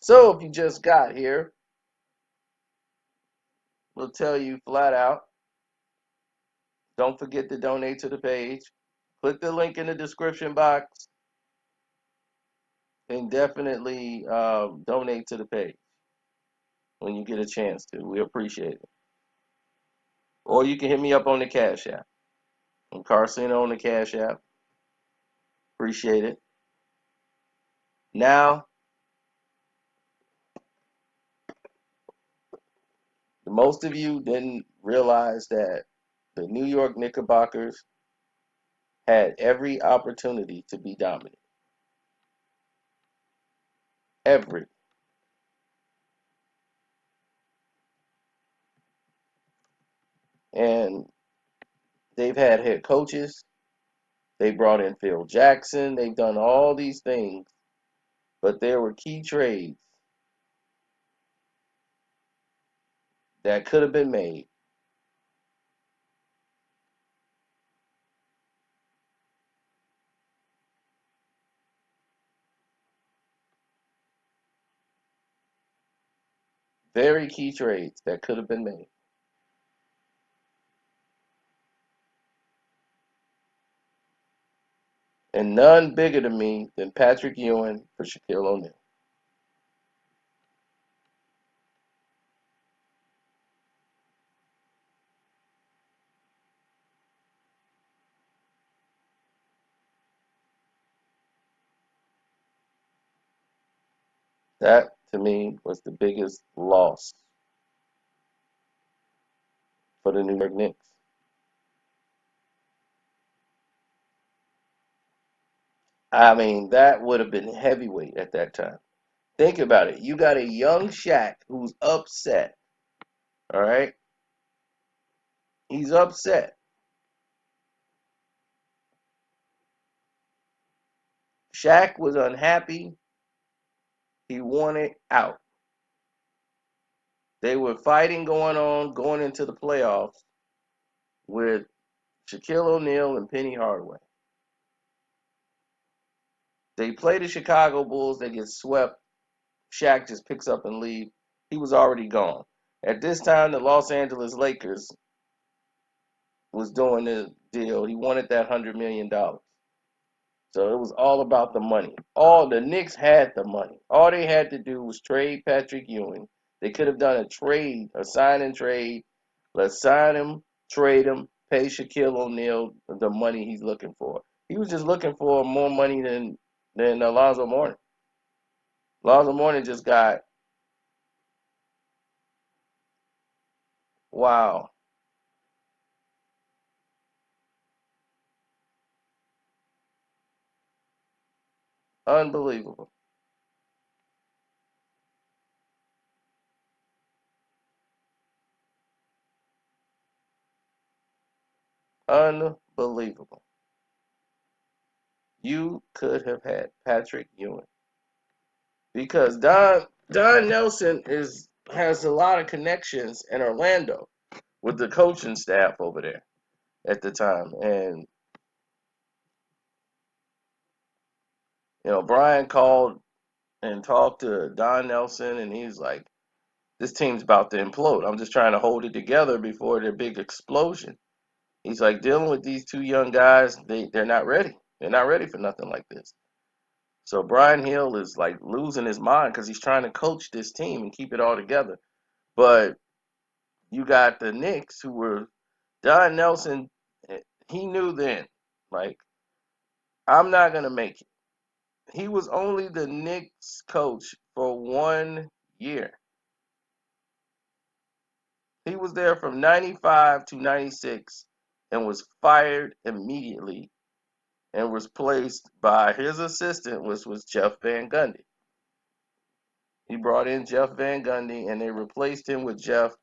So if you just got here, we'll tell you flat out, don't forget to donate to the page. Click the link in the description box and definitely donate to the page when you get a chance to. We appreciate it. Or you can hit me up on the Cash App. I'm Carcino on the Cash App. Appreciate it. Now, most of you didn't realize that the New York Knickerbockers had every opportunity to be dominant. Every. And they've had head coaches. They brought in Phil Jackson. They've done all these things. But there were key trades that could have been made. Very key trades that could have been made. And none bigger to me than Patrick Ewing for Shaquille O'Neal. That, to me, was the biggest loss for the New York Knicks. I mean, that would have been heavyweight at that time. Think about it. You got a young Shaq who's upset. All right? He's upset. Shaq was unhappy. He wanted out. They were fighting going on going into the playoffs with Shaquille O'Neal and Penny Hardaway. They play the Chicago Bulls. They get swept. Shaq just picks up and leaves. He was already gone. At this time, the Los Angeles Lakers was doing the deal. He wanted that $100 million. So it was all about the money. All the Knicks had the money. All they had to do was trade Patrick Ewing. They could have done a trade, a sign and trade. Let's sign him, trade him, pay Shaquille O'Neal the money he's looking for. He was just looking for more money than Alonzo Mourning. Alonzo Mourning just got, wow, unbelievable. Unbelievable. You could have had Patrick Ewing because Don Nelson has a lot of connections in Orlando with the coaching staff over there at the time, and Brian called and talked to Don Nelson, and he's like, "This team's about to implode. I'm just trying to hold it together before their big explosion." He's like, dealing with these two young guys, they're not ready. They're not ready for nothing like this. So Brian Hill is like losing his mind because he's trying to coach this team and keep it all together. But you got the Knicks who were Don Nelson. He knew then, like, I'm not gonna make it. He was only the Knicks coach for 1 year. He was there from 95 to 96 and was fired immediately and was placed by his assistant, which was Jeff Van Gundy. He brought in Jeff Van Gundy and they replaced him with Jeff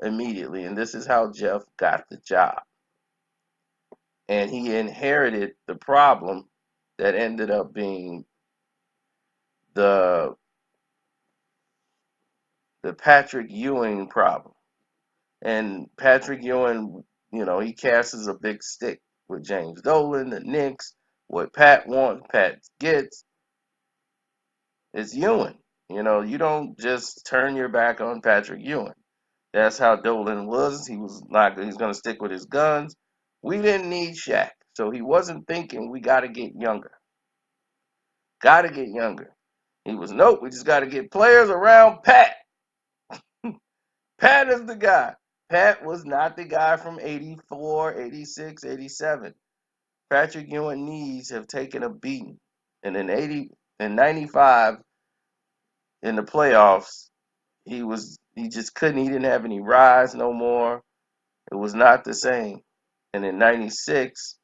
immediately. And this is how Jeff got the job. And he inherited the problem that ended up being the Patrick Ewing problem. And Patrick Ewing, he casts a big stick with James Dolan, the Knicks. What Pat wants, Pat gets. It's Ewing. You know, you don't just turn your back on Patrick Ewing. That's how Dolan was. He was not. He's going to stick with his guns. We didn't need Shaq, so he wasn't thinking we got to get younger. Got to get younger. He was nope. We just got to get players around Pat. Pat is the guy. Pat was not the guy from 84, 86, 87. Patrick Ewing knees have taken a beating. And in 80 and 95 in the playoffs, he just couldn't, he didn't have any rise no more. It was not the same. And in 96,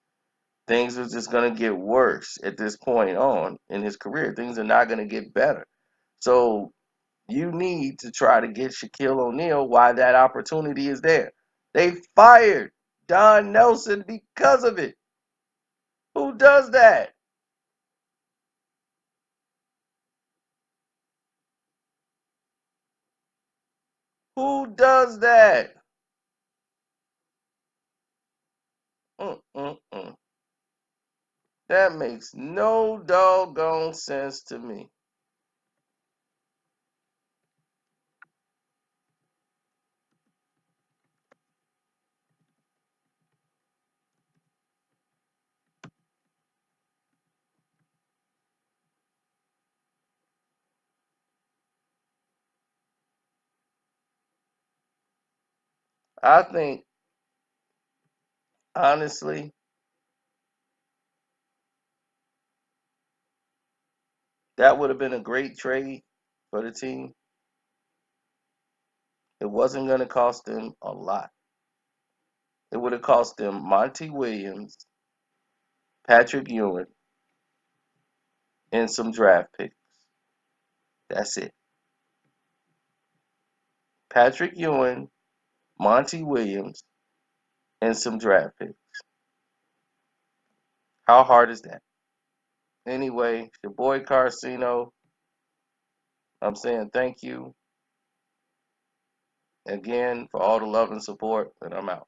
things was just going to get worse at this point on in his career. Things are not going to get better. So you need to try to get Shaquille O'Neal while that opportunity is there. They fired Don Nelson because of it. Who does that? Who does that? Mm-mm-mm. That makes no doggone sense to me. I think, honestly, that would have been a great trade for the team. It wasn't going to cost them a lot. It would have cost them Monty Williams, Patrick Ewing, and some draft picks. That's it. Patrick Ewing, Monty Williams, and some draft picks. How hard is that? Anyway, your boy Carcino, I'm saying thank you again for all the love and support, and I'm out.